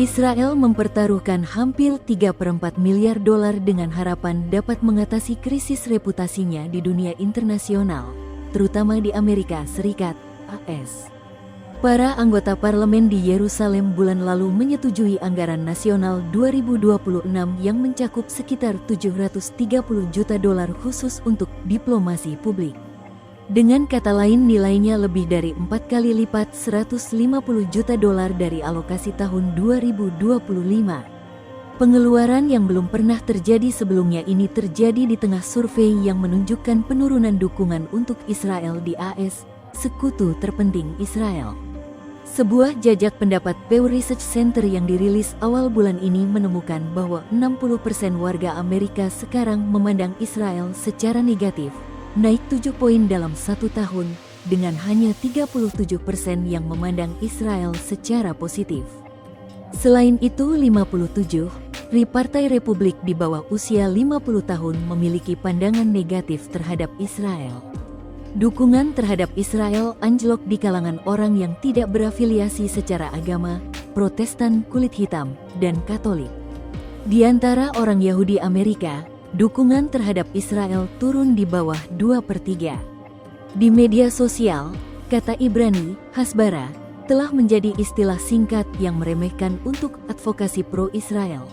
Israel mempertaruhkan hampir 3/4 miliar dolar dengan harapan dapat mengatasi krisis reputasinya di dunia internasional, terutama di Amerika Serikat, AS. Para anggota parlemen di Yerusalem bulan lalu menyetujui anggaran nasional 2026 yang mencakup sekitar 730 juta dolar khusus untuk diplomasi publik. Dengan kata lain, nilainya lebih dari 4 kali lipat 150 juta dolar dari alokasi tahun 2025. Pengeluaran yang belum pernah terjadi sebelumnya ini terjadi di tengah survei yang menunjukkan penurunan dukungan untuk Israel di AS, sekutu terpenting Israel. Sebuah jajak pendapat Pew Research Center yang dirilis awal bulan ini menemukan bahwa 60% warga Amerika sekarang memandang Israel secara negatif, naik 7 poin dalam 1 tahun, dengan hanya 37% yang memandang Israel secara positif. Selain itu, 57% Partai Republik di bawah usia 50 tahun memiliki pandangan negatif terhadap Israel. Dukungan terhadap Israel anjlok di kalangan orang yang tidak berafiliasi secara agama, Protestan kulit hitam, dan Katolik. Di antara orang Yahudi Amerika, dukungan terhadap Israel turun di bawah 2/3. Di media sosial, kata Ibrani, Hasbara, telah menjadi istilah singkat yang meremehkan untuk advokasi pro-Israel,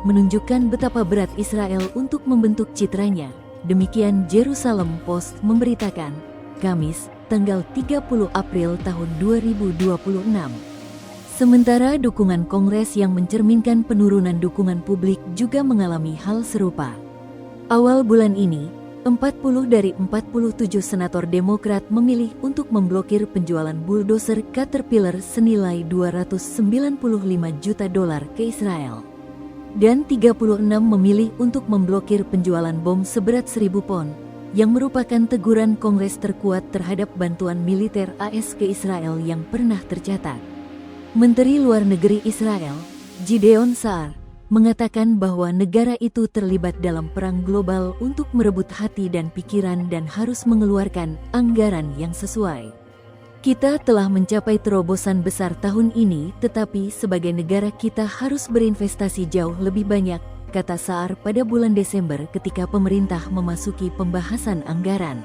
menunjukkan betapa berat Israel untuk membentuk citranya. Demikian Jerusalem Post memberitakan, Kamis, tanggal 30 April tahun 2026. Sementara dukungan Kongres yang mencerminkan penurunan dukungan publik juga mengalami hal serupa. Awal bulan ini, 40 dari 47 senator Demokrat memilih untuk memblokir penjualan bulldozer Caterpillar senilai 295 juta dolar ke Israel. Dan 36 memilih untuk memblokir penjualan bom seberat 1000 pon, yang merupakan teguran Kongres terkuat terhadap bantuan militer AS ke Israel yang pernah tercatat. Menteri Luar Negeri Israel, Gideon Saar, mengatakan bahwa negara itu terlibat dalam perang global untuk merebut hati dan pikiran dan harus mengeluarkan anggaran yang sesuai. Kita telah mencapai terobosan besar tahun ini, tetapi sebagai negara kita harus berinvestasi jauh lebih banyak, kata Saar pada bulan Desember ketika pemerintah memasuki pembahasan anggaran.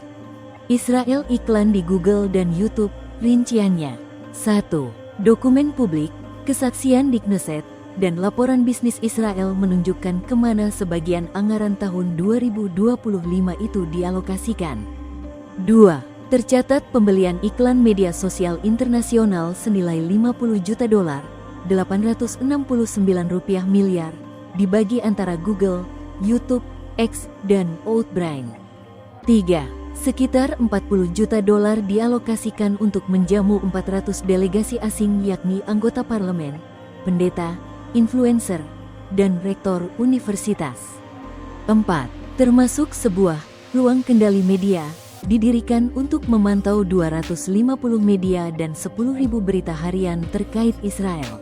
Israel iklan di Google dan YouTube, rinciannya. 1. Dokumen publik, kesaksian di Knesset, dan laporan bisnis Israel menunjukkan kemana sebagian anggaran tahun 2025 itu dialokasikan. 2. Tercatat pembelian iklan media sosial internasional senilai 50 juta dolar, 869 rupiah miliar, dibagi antara Google, YouTube, X, dan Outbrain. 3. Sekitar 40 juta dolar dialokasikan untuk menjamu 400 delegasi asing yakni anggota parlemen, pendeta, influencer, dan rektor universitas. 4. Termasuk sebuah ruang kendali media, didirikan untuk memantau 250 media dan 10.000 berita harian terkait Israel.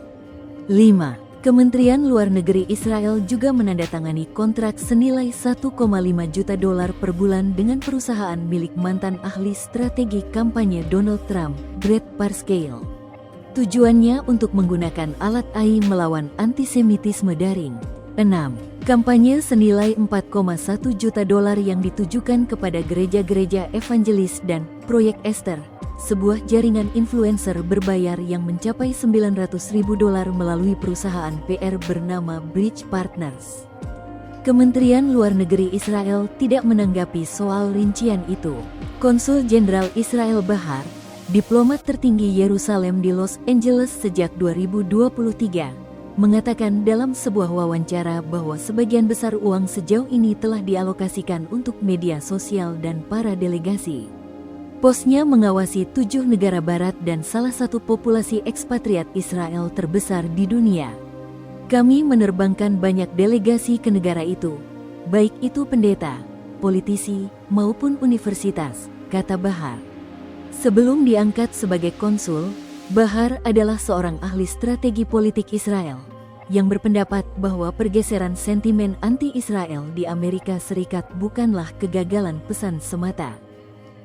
5. Kementerian Luar Negeri Israel juga menandatangani kontrak senilai 1,5 juta dolar per bulan dengan perusahaan milik mantan ahli strategi kampanye Donald Trump, Brett Parscale. Tujuannya untuk menggunakan alat AI melawan antisemitisme daring. 6. Kampanye senilai 4,1 juta dolar yang ditujukan kepada gereja-gereja evangelis dan Proyek Esther, sebuah jaringan influencer berbayar yang mencapai 900.000 dolar melalui perusahaan PR bernama Bridge Partners. Kementerian Luar Negeri Israel tidak menanggapi soal rincian itu. Konsul Jenderal Israel Bahar, diplomat tertinggi Yerusalem di Los Angeles sejak 2023, mengatakan dalam sebuah wawancara bahwa sebagian besar uang sejauh ini telah dialokasikan untuk media sosial dan para delegasi. Posnya mengawasi 7 negara barat dan salah satu populasi ekspatriat Israel terbesar di dunia. Kami menerbangkan banyak delegasi ke negara itu, baik itu pendeta, politisi, maupun universitas, kata Bahar. Sebelum diangkat sebagai konsul, Bahar adalah seorang ahli strategi politik Israel yang berpendapat bahwa pergeseran sentimen anti-Israel di Amerika Serikat bukanlah kegagalan pesan semata.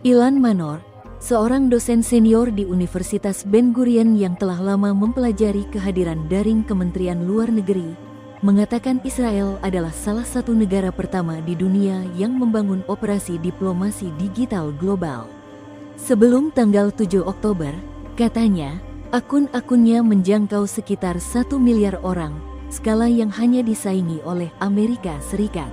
Ilan Manor, seorang dosen senior di Universitas Ben Gurion yang telah lama mempelajari kehadiran daring Kementerian Luar Negeri, mengatakan Israel adalah salah satu negara pertama di dunia yang membangun operasi diplomasi digital global. Sebelum tanggal 7 Oktober, katanya, akun-akunnya menjangkau sekitar 1 miliar orang, skala yang hanya disaingi oleh Amerika Serikat.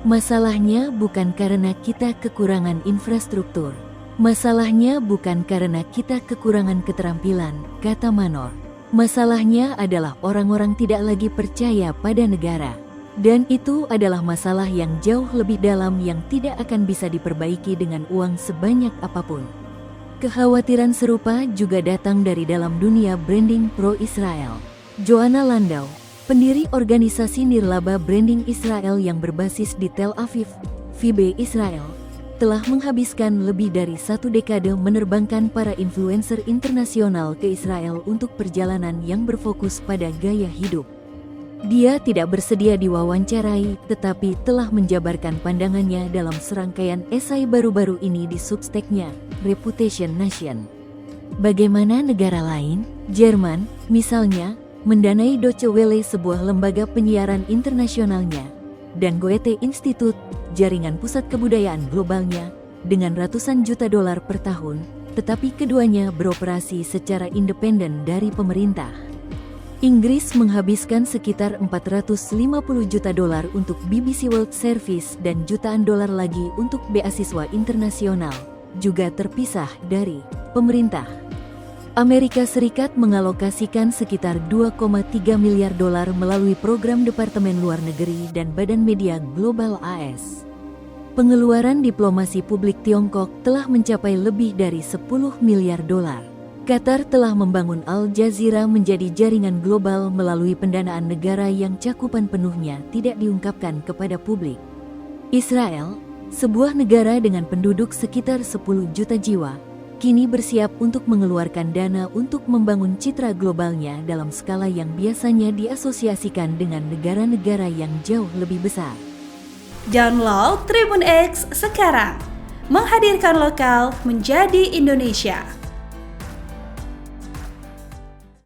Masalahnya bukan karena kita kekurangan infrastruktur. Masalahnya bukan karena kita kekurangan keterampilan, kata Manor. Masalahnya adalah orang-orang tidak lagi percaya pada negara. Dan itu adalah masalah yang jauh lebih dalam yang tidak akan bisa diperbaiki dengan uang sebanyak apapun. Kekhawatiran serupa juga datang dari dalam dunia branding pro-Israel. Joanna Landau, pendiri organisasi nirlaba branding Israel yang berbasis di Tel Aviv, FIBE Israel, telah menghabiskan lebih dari 1 dekade menerbangkan para influencer internasional ke Israel untuk perjalanan yang berfokus pada gaya hidup. Dia tidak bersedia diwawancarai, tetapi telah menjabarkan pandangannya dalam serangkaian esai baru-baru ini di Substack-nya, Reputation Nation. Bagaimana negara lain, Jerman, misalnya, mendanai Deutsche Welle, sebuah lembaga penyiaran internasionalnya, dan Goethe Institute, jaringan pusat kebudayaan globalnya, dengan ratusan juta dolar per tahun, tetapi keduanya beroperasi secara independen dari pemerintah. Inggris menghabiskan sekitar 450 juta dolar untuk BBC World Service dan jutaan dolar lagi untuk beasiswa internasional, juga terpisah dari pemerintah. Amerika Serikat mengalokasikan sekitar 2,3 miliar dolar melalui program Departemen Luar Negeri dan Badan Media Global AS. Pengeluaran diplomasi publik Tiongkok telah mencapai lebih dari 10 miliar dolar. Qatar telah membangun Al Jazeera menjadi jaringan global melalui pendanaan negara yang cakupan penuhnya tidak diungkapkan kepada publik. Israel, sebuah negara dengan penduduk sekitar 10 juta jiwa, kini bersiap untuk mengeluarkan dana untuk membangun citra globalnya dalam skala yang biasanya diasosiasikan dengan negara-negara yang jauh lebih besar. Download Tribun X sekarang, menghadirkan lokal menjadi Indonesia.